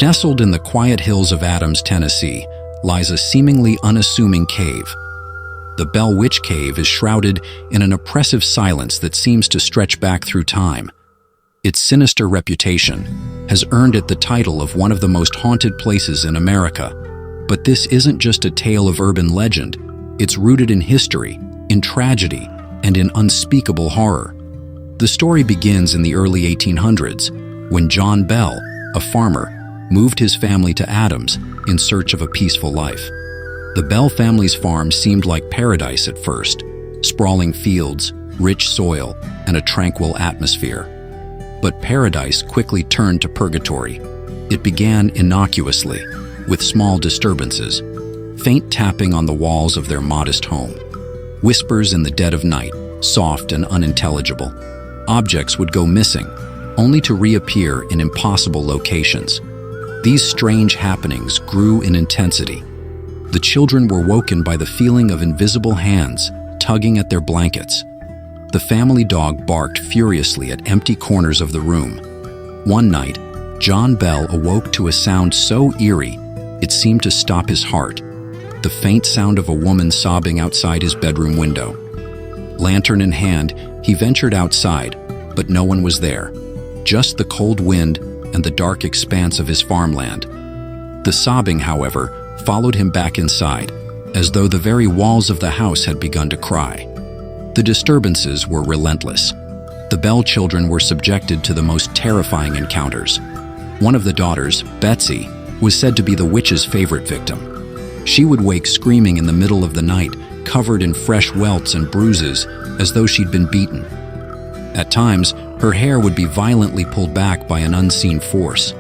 Nestled in the quiet hills of Adams, Tennessee, lies a seemingly unassuming cave. The Bell Witch Cave is shrouded in an oppressive silence that seems to stretch back through time. Its sinister reputation has earned it the title of one of the most haunted places in America. But this isn't just a tale of urban legend. It's rooted in history, in tragedy, and in unspeakable horror. The story begins in the early 1800s, when John Bell, a farmer, moved his family to Adams in search of a peaceful life. The Bell family's farm seemed like paradise at first, sprawling fields, rich soil, and a tranquil atmosphere. But paradise quickly turned to purgatory. It began innocuously, with small disturbances, faint tapping on the walls of their modest home, whispers in the dead of night, soft and unintelligible. Objects would go missing, only to reappear in impossible locations. These strange happenings grew in intensity. The children were woken by the feeling of invisible hands tugging at their blankets. The family dog barked furiously at empty corners of the room. One night, John Bell awoke to a sound so eerie, it seemed to stop his heart. The faint sound of a woman sobbing outside his bedroom window. Lantern in hand, he ventured outside, but no one was there. Just the cold wind and the dark expanse of his farmland. The sobbing, however, followed him back inside, as though the very walls of the house had begun to cry. The disturbances were relentless. The Bell children were subjected to the most terrifying encounters. One of the daughters, Betsy, was said to be the witch's favorite victim. She would wake screaming in the middle of the night, covered in fresh welts and bruises, as though she'd been beaten. At times, her hair would be violently pulled back by an unseen force.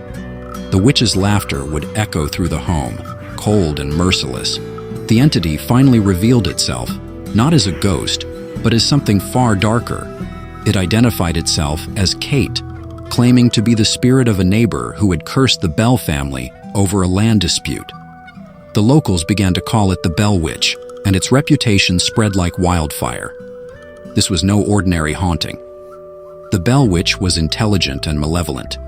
The witch's laughter would echo through the home, cold and merciless. The entity finally revealed itself, not as a ghost, but as something far darker. It identified itself as Kate, claiming to be the spirit of a neighbor who had cursed the Bell family over a land dispute. The locals began to call it the Bell Witch, and its reputation spread like wildfire. This was no ordinary haunting. The Bell Witch was intelligent and malevolent.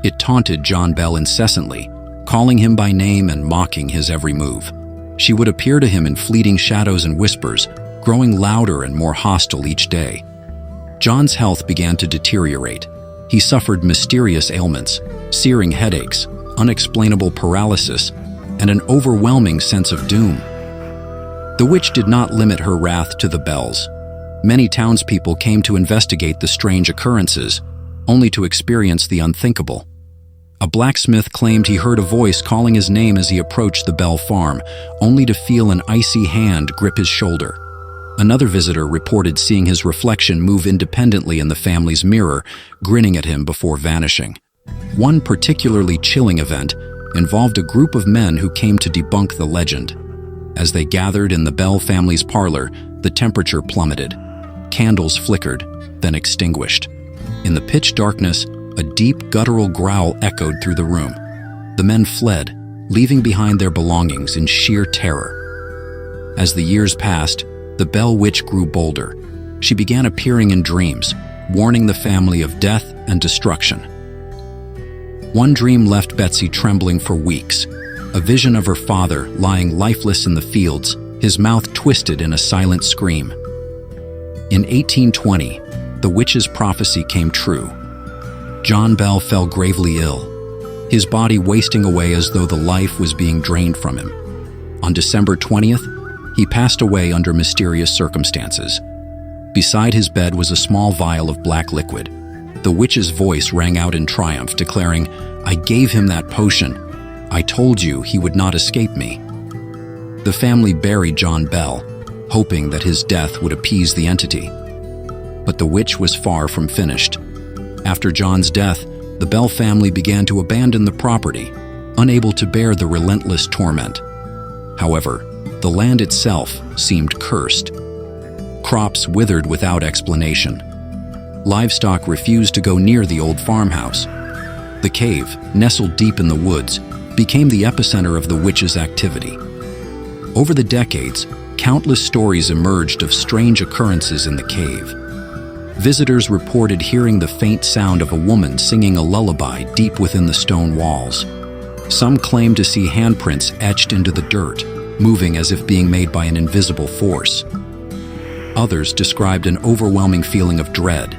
It taunted John Bell incessantly, calling him by name and mocking his every move. She would appear to him in fleeting shadows and whispers, growing louder and more hostile each day. John's health began to deteriorate. He suffered mysterious ailments, searing headaches, unexplainable paralysis, and an overwhelming sense of doom. The witch did not limit her wrath to the Bells. Many townspeople came to investigate the strange occurrences, only to experience the unthinkable. A blacksmith claimed he heard a voice calling his name as he approached the Bell farm, only to feel an icy hand grip his shoulder. Another visitor reported seeing his reflection move independently in the family's mirror, grinning at him before vanishing. One particularly chilling event involved a group of men who came to debunk the legend. As they gathered in the Bell family's parlor, the temperature plummeted. Candles flickered, then extinguished. In the pitch darkness, a deep guttural growl echoed through the room. The men fled, leaving behind their belongings in sheer terror. As the years passed, the Bell Witch grew bolder. She began appearing in dreams, warning the family of death and destruction. One dream left Betsy trembling for weeks. A vision of her father lying lifeless in the fields, his mouth twisted in a silent scream. In 1820, the witch's prophecy came true. John Bell fell gravely ill, his body wasting away as though the life was being drained from him. On December 20th, he passed away under mysterious circumstances. Beside his bed was a small vial of black liquid. The witch's voice rang out in triumph, declaring, "I gave him that potion. I told you he would not escape me." The family buried John Bell, hoping that his death would appease the entity. But the witch was far from finished. After John's death, the Bell family began to abandon the property, unable to bear the relentless torment. However, the land itself seemed cursed. Crops withered without explanation. Livestock refused to go near the old farmhouse. The cave, nestled deep in the woods, became the epicenter of the witch's activity. Over the decades, countless stories emerged of strange occurrences in the cave. Visitors reported hearing the faint sound of a woman singing a lullaby deep within the stone walls. Some claim to see handprints etched into the dirt, moving as if being made by an invisible force. Others described an overwhelming feeling of dread,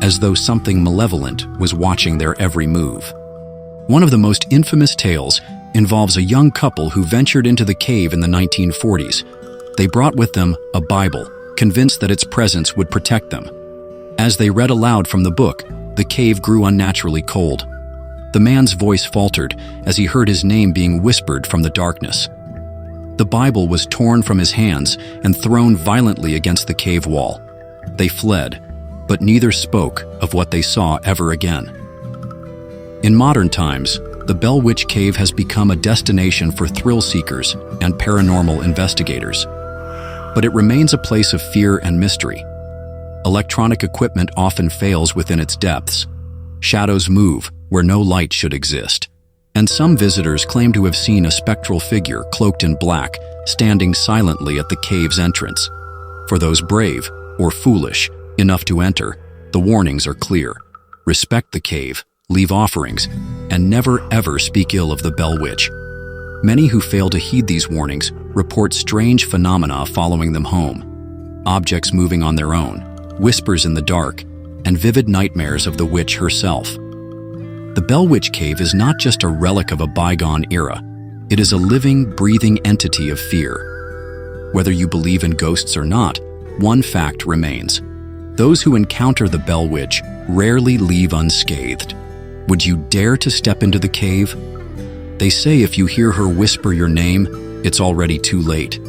as though something malevolent was watching their every move. One of the most infamous tales involves a young couple who ventured into the cave in the 1940s. They brought with them a Bible, convinced that its presence would protect them. As they read aloud from the book, the cave grew unnaturally cold. The man's voice faltered as he heard his name being whispered from the darkness. The Bible was torn from his hands and thrown violently against the cave wall. They fled, but neither spoke of what they saw ever again. In modern times, the Bell Witch Cave has become a destination for thrill seekers and paranormal investigators. But it remains a place of fear and mystery. Electronic equipment often fails within its depths. Shadows move where no light should exist. And some visitors claim to have seen a spectral figure cloaked in black, standing silently at the cave's entrance. For those brave, or foolish, enough to enter, the warnings are clear. Respect the cave, leave offerings, and never ever speak ill of the Bell Witch. Many who fail to heed these warnings report strange phenomena following them home. Objects moving on their own, whispers in the dark, and vivid nightmares of the witch herself. The Bell Witch Cave is not just a relic of a bygone era. It is a living, breathing entity of fear. Whether you believe in ghosts or not, one fact remains. Those who encounter the Bell Witch rarely leave unscathed. Would you dare to step into the cave? They say if you hear her whisper your name, it's already too late.